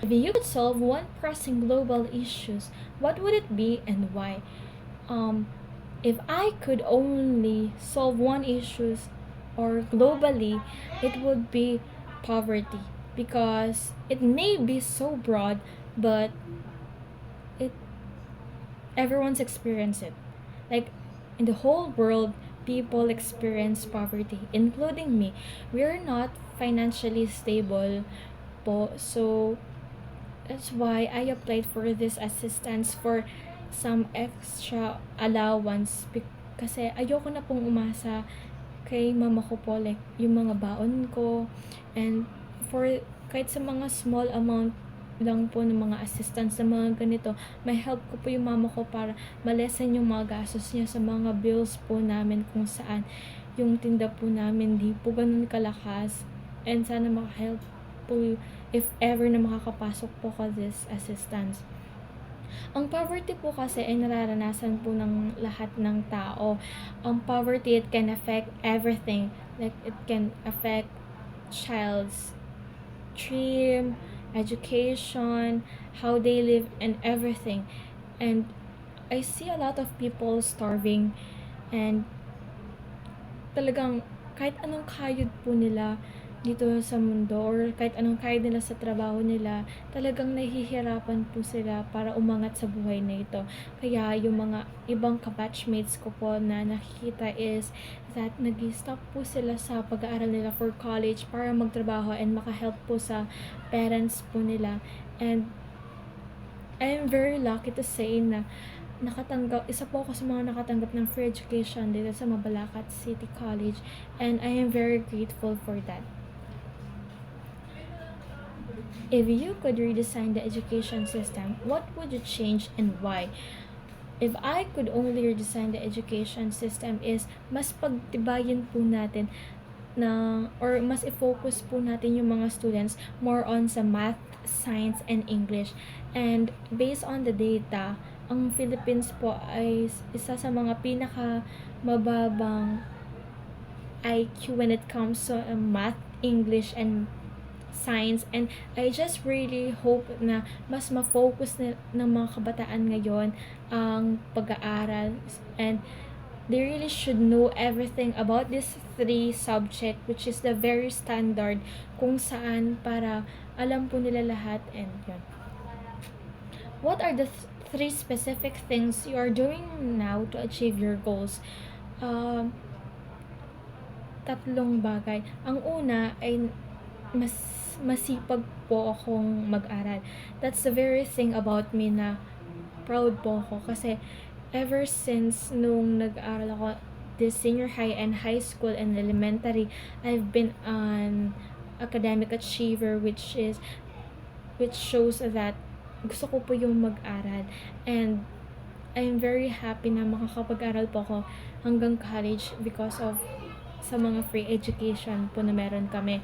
If you could solve one pressing global issues, what would it be and why? Um, if I could only solve one issues or globally, it would be poverty because it may be so broad, but it everyone's experienced it. Like in the whole world, people experience poverty, including me. We are not financially stable po, so that's why I applied for this assistance for some extra allowance kasi ayoko na pong umasa kay mama ko po, like yung mga baon ko, and for kahit sa mga small amount lang po ng mga assistance sa mga ganito, may help ko po yung mama ko para malesen yung mga gastos niya sa mga bills po namin kung saan yung tinda po namin di po ganun kalakas, and sana makahelp po if ever na makakapasok po ko this assistance. Ang poverty po kasi ay nararanasan po ng lahat ng tao. Ang poverty, it can affect everything. Like, it can affect child's dream, education, how they live, and everything. And I see a lot of people starving, and talagang kahit anong kayod po nila dito sa mundo or kahit anong kayod nila sa trabaho nila, talagang nahihirapan po sila para umangat sa buhay na ito. Kaya yung mga ibang kabatchmates ko po na nakikita is that nag-stop po sila sa pag-aaral nila for college para magtrabaho and makahelp po sa parents po nila. And I am very lucky to say na isa po ako sa mga nakatanggap ng free education dito sa Mabalacat City College, and I am very grateful for that. If you could redesign the education system, what would you change and why? If I could only redesign the education system is mas pagtibayin po natin na or mas i-focus po natin yung mga students more on sa math, science, and English. And based on the data, ang Philippines po ay isa sa mga pinaka mababang IQ when it comes to math, English, and science, and I just really hope na mas ma-focus ng mga kabataan ngayon ang pag-aaral, and they really should know everything about this three subject which is the very standard kung saan para alam po nila lahat. And yun, what are the three specific things you are doing now to achieve your goals? Tatlong bagay. Ang una ay masipag po akong mag-aral. That's the very thing about me na proud po ako kasi ever since nung nag-aaral ako this senior high and high school and elementary, I've been an academic achiever which shows that gusto ko po yung mag-aral, and I'm very happy na makakapag-aral po ako hanggang college because of sa mga free education po na meron kami.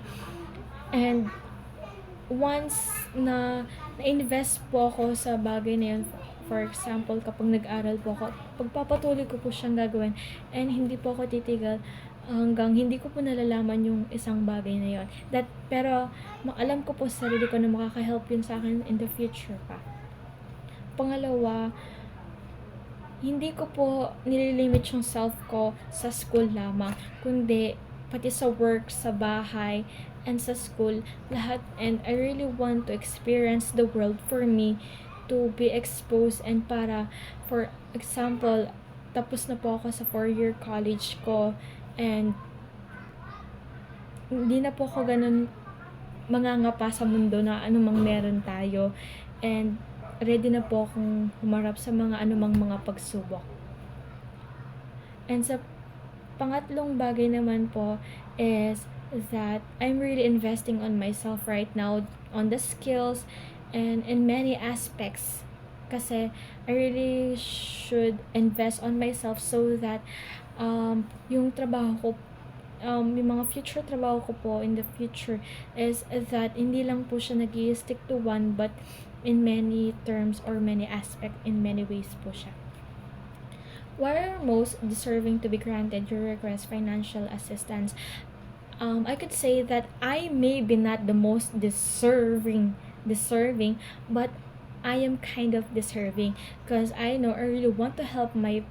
And once na na-invest po ako sa bagay na yun, for example, kapag nag-aral po ako, pagpapatuloy ko po siyang gagawin, and hindi po ako titigil hanggang hindi ko po nalalaman yung isang bagay na yun. Pero alam ko po sa sarili ko na makaka-help yun sa akin in the future pa. Pangalawa, hindi ko po nililimit yung self ko sa school lamang, kundi pati sa work, sa bahay, and sa school, lahat. And I really want to experience the world for me to be exposed, and para, for example, tapos na po ako sa 4-year college ko, and hindi na po ako ganun mangangapa sa mundo na anumang meron tayo, and ready na po akong humarap sa mga anumang mga pagsubok. And sa pangatlong bagay naman po is that I'm really investing on myself right now, on the skills and in many aspects, kasi I really should invest on myself so that yung trabaho ko, yung mga future trabaho ko po in the future is that hindi lang po siya nag-i-stick to one, but in many terms or many aspect, in many ways po siya. Why are most deserving to be granted your request financial assistance? I could say that I may be not the most deserving deserving, but I am kind of deserving because I know I really want to help my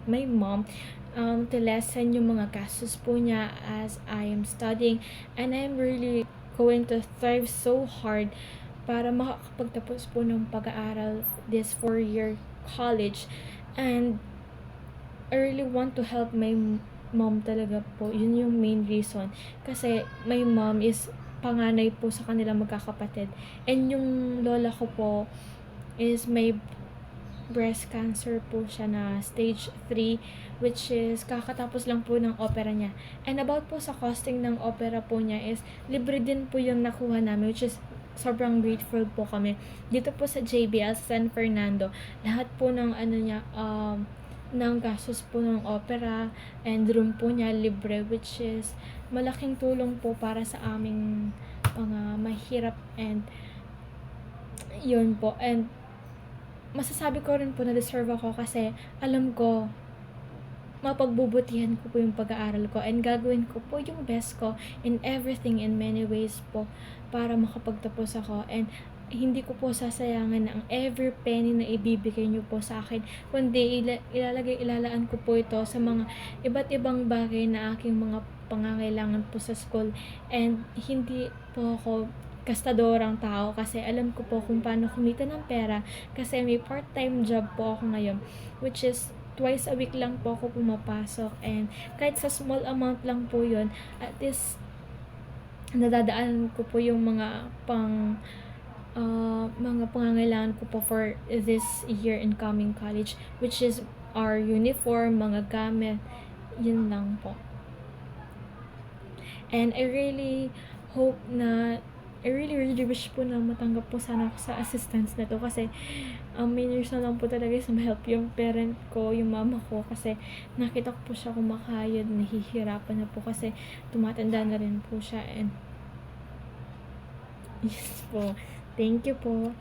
mom, to lessen yung mga gastos po niya as I am studying, and I'm really going to thrive so hard para makakapagtapos po ng pag-aaral this 4-year college. And I really want to help my mom talaga po. Yun yung main reason. Kasi my mom is panganay po sa kanila magkakapatid. And yung lola ko po is may breast cancer po siya na stage 3, which is kakatapos lang po ng opera niya. And about po sa costing ng opera po niya is libre din po yung nakuha namin, which is sobrang grateful po kami. Dito po sa JBL San Fernando, lahat po ng ng gastos po ng opera and room po niya libre, which is malaking tulong po para sa aming mga mahirap. And yun po, and masasabi ko rin po na deserve ako kasi alam ko mapagbubutihan ko po yung pag-aaral ko and gagawin ko po yung best ko in everything, in many ways po, para makapagtapos ako. And hindi ko po sasayangan ang every penny na ibibigay niyo po sa akin, kundi ilalaan ko po ito sa mga iba't ibang bagay na aking mga pangangailangan po sa school. And hindi po ako gastadorang tao kasi alam ko po kung paano kumita ng pera kasi may part-time job po ako ngayon, which is twice a week lang po ako pumapasok, and kahit sa small amount lang po yun, at least nadadaan ko po yung mga pangangailangan ko po for this year in coming college, which is our uniform, mga gamit, yun lang po. And I really hope na I really wish po na matanggap po sana ako sa assistance na to kasi main reason lang po talaga is ma-help yung parent ko, yung mama ko, kasi nakita ko po siya kumakayod, nahihirapan na po kasi tumatanda na rin po siya. And yes po, thank you po.